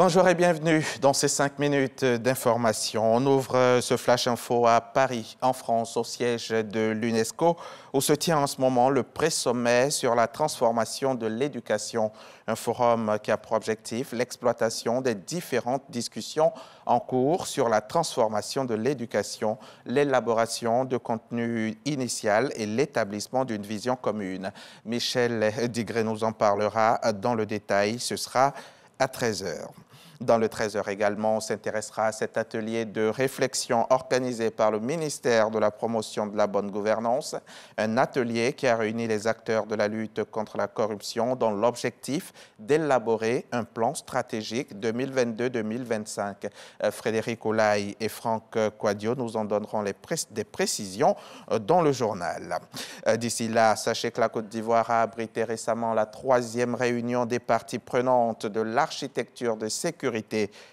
Bonjour et bienvenue dans ces 5 minutes d'information. On ouvre ce Flash Info à Paris, en France, au siège de l'UNESCO, où se tient en ce moment le pré-sommet sur la transformation de l'éducation. Un forum qui a pour objectif l'exploitation des différentes discussions en cours sur la transformation de l'éducation, l'élaboration de contenu initial et l'établissement d'une vision commune. Michel Digré nous en parlera dans le détail. Ce sera à 13h. Dans le 13h également, on s'intéressera à cet atelier de réflexion organisé par le ministère de la Promotion de la Bonne Gouvernance, un atelier qui a réuni les acteurs de la lutte contre la corruption dans l'objectif d'élaborer un plan stratégique 2022-2025. Frédéric Olaï et Franck Quadio nous en donneront des précisions dans le journal. D'ici là, sachez que la Côte d'Ivoire a abrité récemment la 3e réunion des parties prenantes de l'architecture de sécurité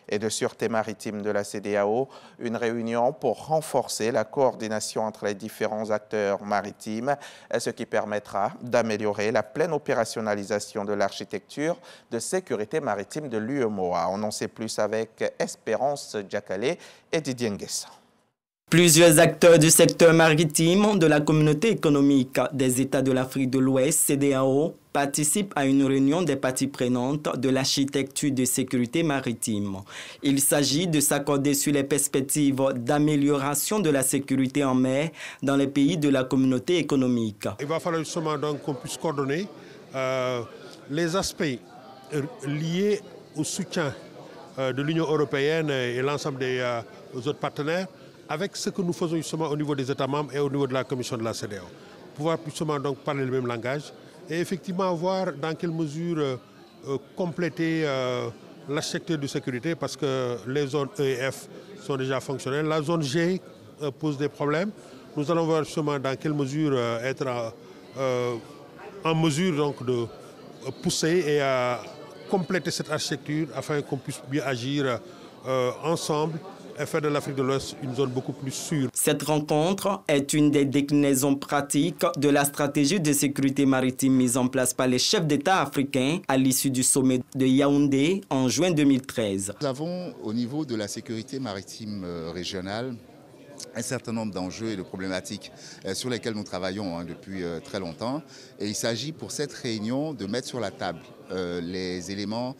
et de sûreté maritime de la CEDEAO, une réunion pour renforcer la coordination entre les différents acteurs maritimes, ce qui permettra d'améliorer la pleine opérationnalisation de l'architecture de sécurité maritime de l'UEMOA. On en sait plus avec Espérance Diakale et Didier Nguessa. Plusieurs acteurs du secteur maritime de la communauté économique des États de l'Afrique de l'Ouest, CEDEAO, participent à une réunion des parties prenantes de l'architecture de sécurité maritime. Il s'agit de s'accorder sur les perspectives d'amélioration de la sécurité en mer dans les pays de la communauté économique. Il va falloir justement donc qu'on puisse coordonner les aspects liés au soutien de l'Union européenne et l'ensemble des autres partenaires avec ce que nous faisons justement au niveau des États membres et au niveau de la Commission de la CEDEAO. Pouvoir justement donc parler le même langage et effectivement voir dans quelle mesure compléter l'architecture de sécurité parce que les zones E et F sont déjà fonctionnelles. La zone G pose des problèmes. Nous allons voir justement dans quelle mesure être en mesure donc de pousser et compléter cette architecture afin qu'on puisse bien agir ensemble et faire de l'Afrique de l'Ouest une zone beaucoup plus sûre. Cette rencontre est une des déclinaisons pratiques de la stratégie de sécurité maritime mise en place par les chefs d'État africains à l'issue du sommet de Yaoundé en juin 2013. Nous avons au niveau de la sécurité maritime régionale un certain nombre d'enjeux et de problématiques sur lesquels nous travaillons depuis très longtemps. Et il s'agit pour cette réunion de mettre sur la table les éléments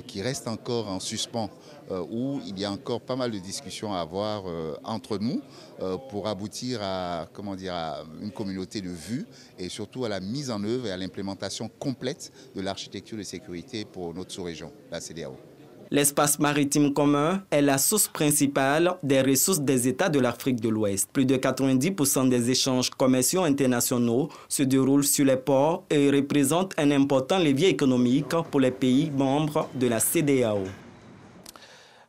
qui restent encore en suspens, où il y a encore pas mal de discussions à avoir entre nous pour aboutir à une communauté de vues et surtout à la mise en œuvre et à l'implémentation complète de l'architecture de sécurité pour notre sous-région, la CEDEAO. L'espace maritime commun est la source principale des ressources des États de l'Afrique de l'Ouest. Plus de 90% des échanges commerciaux internationaux se déroulent sur les ports et représentent un important levier économique pour les pays membres de la CEDEAO.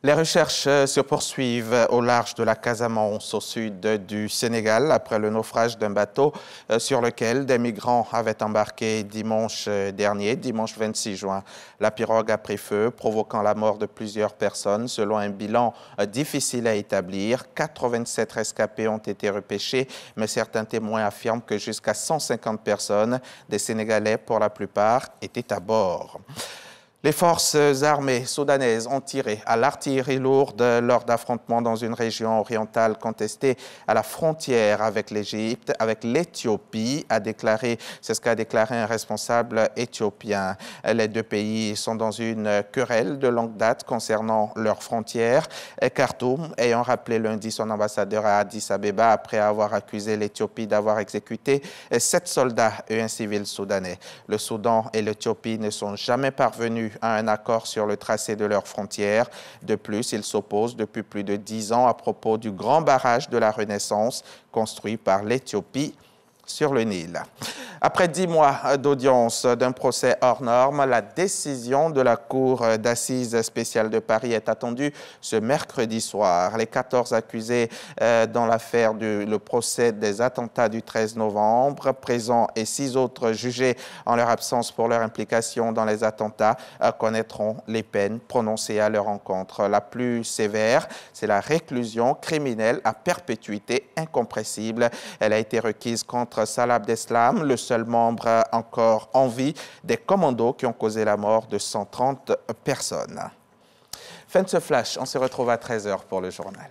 Les recherches se poursuivent au large de la Casamance, au sud du Sénégal, après le naufrage d'un bateau sur lequel des migrants avaient embarqué dimanche dernier, dimanche 26 juin. La pirogue a pris feu, provoquant la mort de plusieurs personnes. Selon un bilan difficile à établir, 87 rescapés ont été repêchés, mais certains témoins affirment que jusqu'à 150 personnes, des Sénégalais pour la plupart, étaient à bord. Les forces armées soudanaises ont tiré à l'artillerie lourde lors d'affrontements dans une région orientale contestée à la frontière avec l'Égypte, avec l'Éthiopie, c'est ce qu'a déclaré un responsable éthiopien. Les deux pays sont dans une querelle de longue date concernant leurs frontières. Khartoum ayant rappelé lundi son ambassadeur à Addis Abeba après avoir accusé l'Éthiopie d'avoir exécuté 7 soldats et un civil soudanais. Le Soudan et l'Éthiopie ne sont jamais parvenus à un accord sur le tracé de leurs frontières. De plus, ils s'opposent depuis plus de 10 ans à propos du grand barrage de la Renaissance construit par l'Éthiopie sur le Nil. Après 10 mois d'audience d'un procès hors norme, la décision de la Cour d'assises spéciale de Paris est attendue ce mercredi soir. Les 14 accusés dans l'affaire le procès des attentats du 13 novembre, présents et 6 autres jugés en leur absence pour leur implication dans les attentats, connaîtront les peines prononcées à leur encontre. La plus sévère, c'est la réclusion criminelle à perpétuité incompressible. Elle a été requise contre Salah Abdeslam, le seul membre encore en vie des commandos qui ont causé la mort de 130 personnes. Fin de ce flash, on se retrouve à 13h pour le journal.